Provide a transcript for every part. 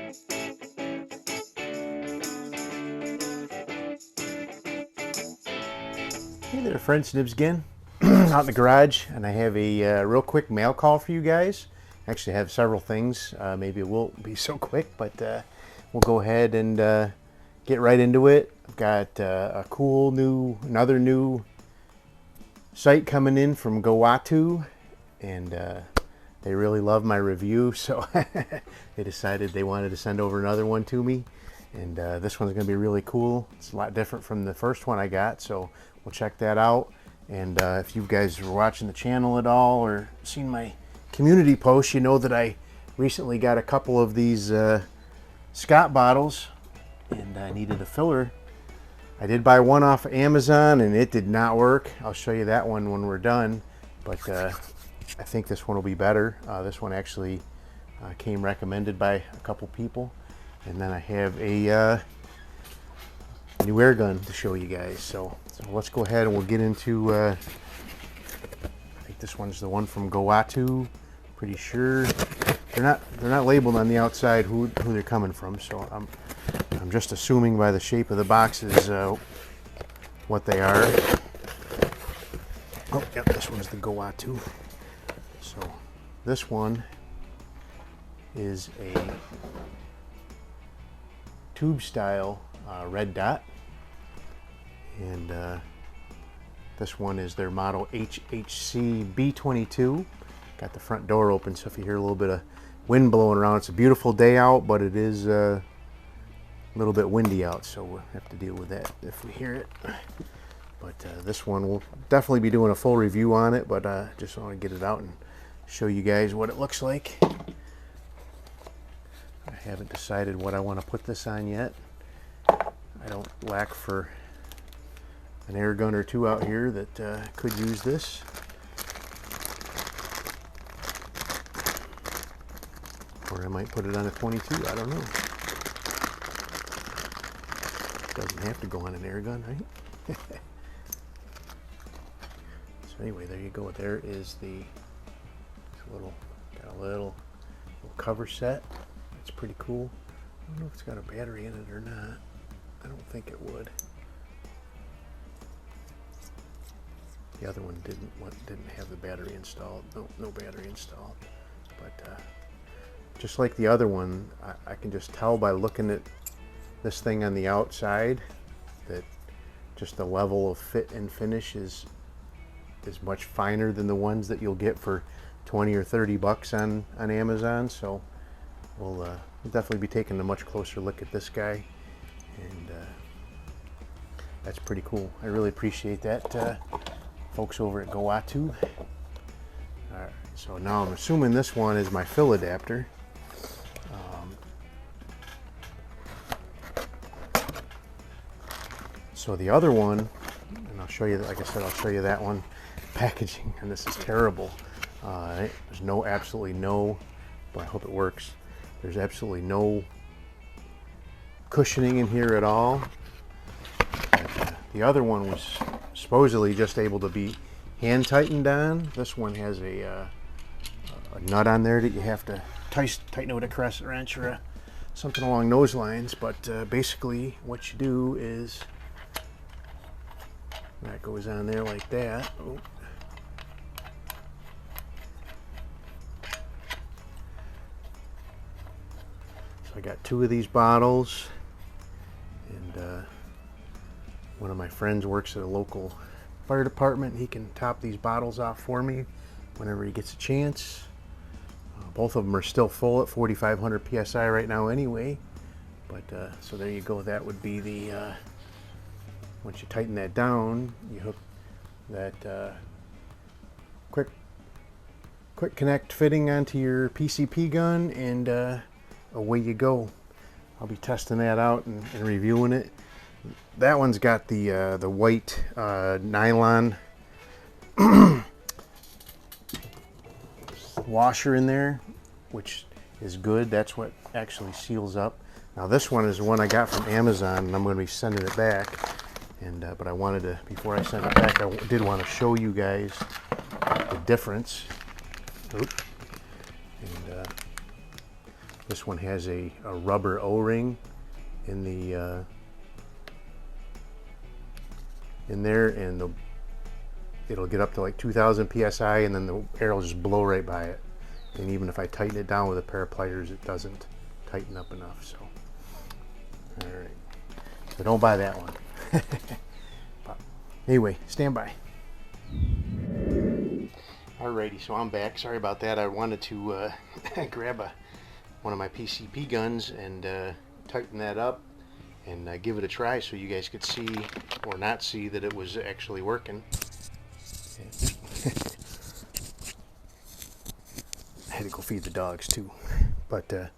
Hey there friends, Nibs again, out in the garage, and I have a real quick mail call for you guys. Actually I have several things, maybe it won't be so quick, but we'll go ahead and get right into it. I've got a cool another new site coming in from Gowutar, and they really love my review, so they decided they wanted to send over another one to me. And this one's going to be really cool. It's a lot different from the first one I got, so we'll check that out. And if you guys were watching the channel at all or seen my community posts, you know that I recently got a couple of these Scott bottles, and I needed a filler. I did buy one off of Amazon, and it did not work. I'll show you that one when we're done, but I think this one will be better. This one actually came recommended by a couple people. And then I have a new air gun to show you guys. So let's go ahead and we'll get into, I think this one's the one from Gowutar. Pretty sure they're not labeled on the outside who they're coming from. So I'm just assuming by the shape of the boxes what they are. Oh, yep, this one's the Gowutar. So this one is a tube style red dot, and this one is their model HHC B-22. Got the front door open, so if you hear a little bit of wind blowing around, it's a beautiful day out, but it is a little bit windy out, so we'll have to deal with that if we hear it. But this one, we'll definitely be doing a full review on it, but just want to get it out and show you guys what it looks like. I haven't decided what I want to put this on yet. I don't lack for an air gun or two out here that could use this. Or I might put it on a 22, I don't know. Doesn't have to go on an air gun, right? So anyway, there you go. There is the got a little cover set. It's pretty cool. I don't know if it's got a battery in it or not. I don't think it would. The other one didn't have the battery installed. No battery installed. But just like the other one, I can just tell by looking at this thing on the outside that just the level of fit and finish is much finer than the ones that you'll get for 20 or 30 bucks on Amazon. So we'll definitely be taking a much closer look at this guy, and that's pretty cool. I really appreciate that, folks over at Gowutar. Alright, so now I'm assuming this one is my fill adapter. So the other one, and I'll show you, like I said, I'll show you that one. Packaging, and this is terrible. There's absolutely no, but I hope it works. There's absolutely no cushioning in here at all. The other one was supposedly just able to be hand tightened on. This one has a nut on there that you have to tighten it with a crescent wrench or something along those lines. But basically what you do is that goes on there like that. Oh. So I got two of these bottles, and one of my friends works at a local fire department. He can top these bottles off for me whenever he gets a chance. Both of them are still full at 4,500 psi right now anyway. But so there you go. That would be the once you tighten that down, you hook that quick connect fitting onto your PCP gun, and away you go. I'll be testing that out and reviewing it. That one's got the white nylon washer in there, which is good. That's what actually seals up. Now this one is the one I got from Amazon, and I'm going to be sending it back. And but I wanted to, before I send it back, I did want to show you guys the difference. Oop. And This one has a rubber O-ring in the in there, and it'll get up to like 2,000 psi, and then the air will just blow right by it. And even if I tighten it down with a pair of pliers, it doesn't tighten up enough. So, all right. So don't buy that one. But anyway, stand by. Alrighty, so I'm back. Sorry about that. I wanted to grab one of my PCP guns and tighten that up and give it a try so you guys could see or not see that it was actually working. I had to go feed the dogs too. But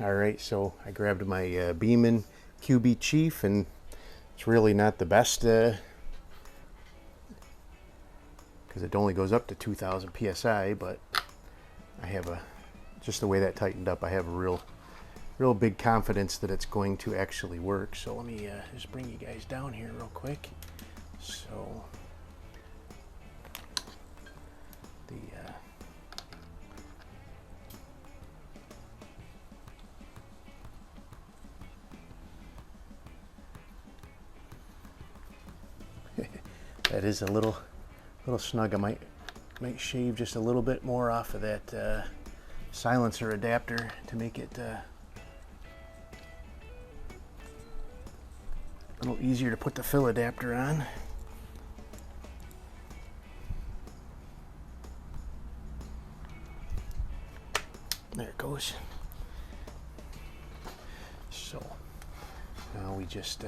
alright, so I grabbed my Beeman QB Chief, and it's really not the best because it only goes up to 2,000 psi, but I have just the way that tightened up, I have a real big confidence that it's going to actually work. So let me just bring you guys down here real quick. So that is a little snug. I might shave just a little bit more off of that silencer adapter to make it a little easier to put the fill adapter on. There it goes. So now we just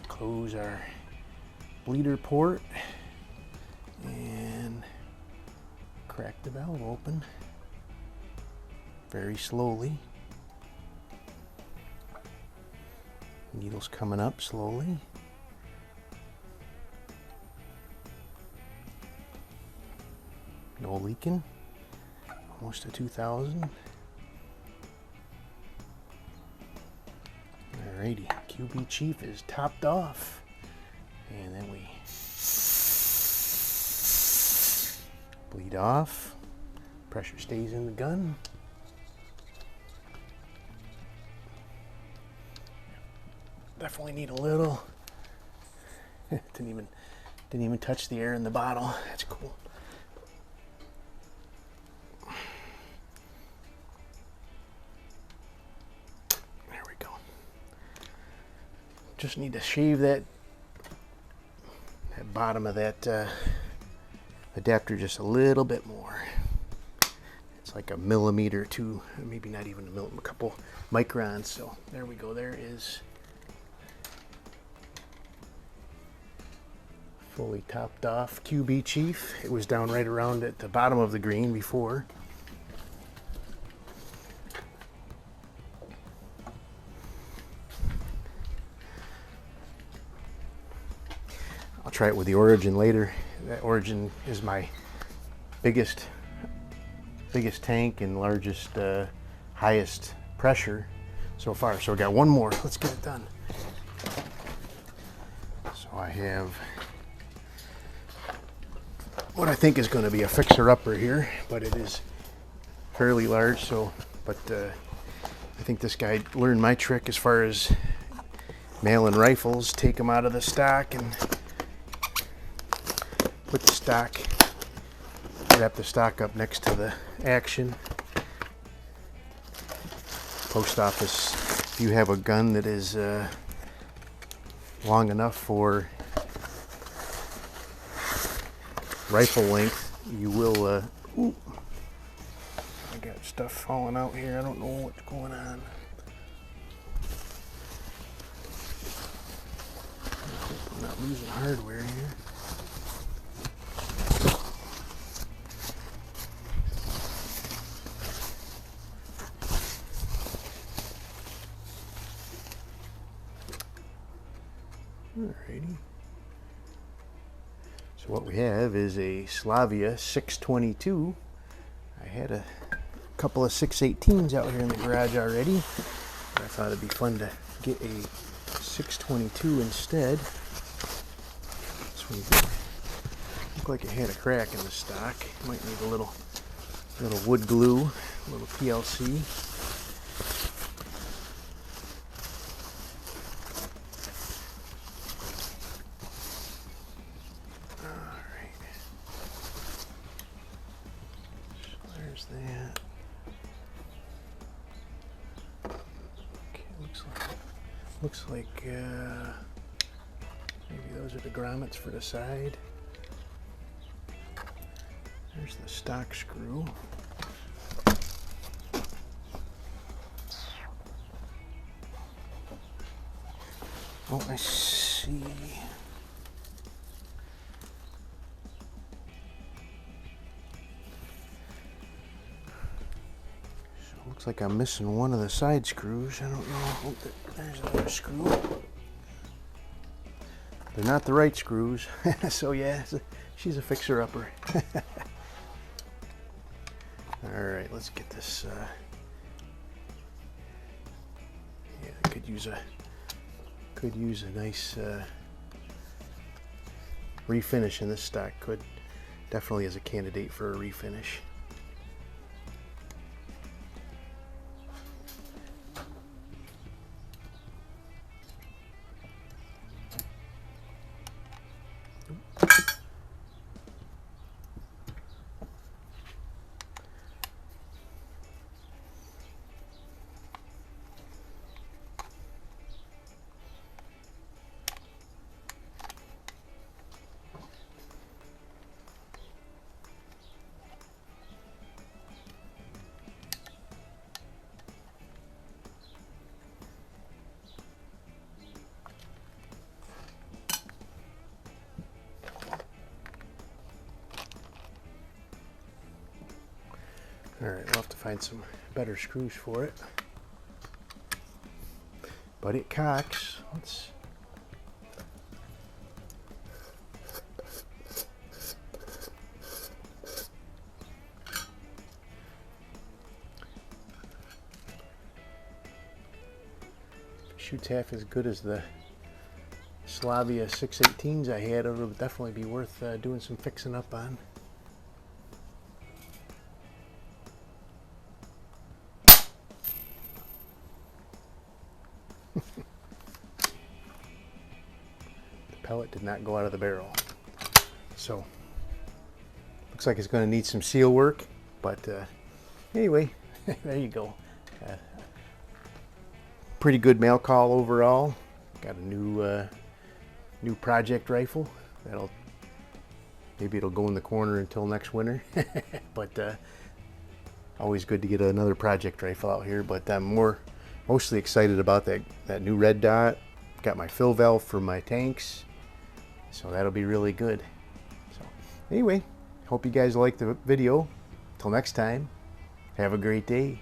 close our bleeder port and crack the valve open very slowly. Needle's coming up slowly. No leaking. Almost to 2,000. Alrighty, QB Chief is topped off. And then we bleed off. Pressure stays in the gun. Definitely need a little. Didn't even touch the air in the bottle. That's cool. There we go. Just need to shave that bottom of that adapter just a little bit more. It's like a millimeter to maybe not even a couple microns. So there we go. There is fully topped off QB Chief. It was down right around at the bottom of the green before. I'll try it with the Origin later. That Origin is my biggest tank and largest, highest pressure so far. So I got one more. Let's get it done. So I have what I think is going to be a fixer-upper here, but it is fairly large. So, but I think this guy learned my trick as far as mailing rifles. Take them out of the stock and put the stock, wrap the stock up next to the action. Post office, if you have a gun that is long enough for rifle length, you will, ooh, I got stuff falling out here. I don't know what's going on. I hope I'm not losing hardware here. Alrighty. So what we have is a Slavia 622. I had a couple of 618s out here in the garage already. I thought it'd be fun to get a 622 instead. This one looked like it had a crack in the stock. Might need a little wood glue, a little PLC. Looks like maybe those are the grommets for the side. There's the stock screw. Oh, I see. So looks like I'm missing one of the side screws. I don't know. Oh, there's another screw. They're not the right screws. So yeah, she's a fixer-upper. All right, let's get this. Yeah, I could use a nice refinish in this stock. Could definitely is a candidate for a refinish. All right, we'll have to find some better screws for it. But it cocks. Let's. Shoots half as good as the Slavia 618s I had. It'll definitely be worth doing some fixing up on. Pellet did not go out of the barrel, so looks like it's going to need some seal work, but anyway, there you go. Pretty good mail call overall. Got a new project rifle. Maybe it'll go in the corner until next winter, but always good to get another project rifle out here. But I'm mostly excited about that new red dot. Got my fill valve for my tanks. So that'll be really good. So anyway, hope you guys liked the video. Till next time, have a great day.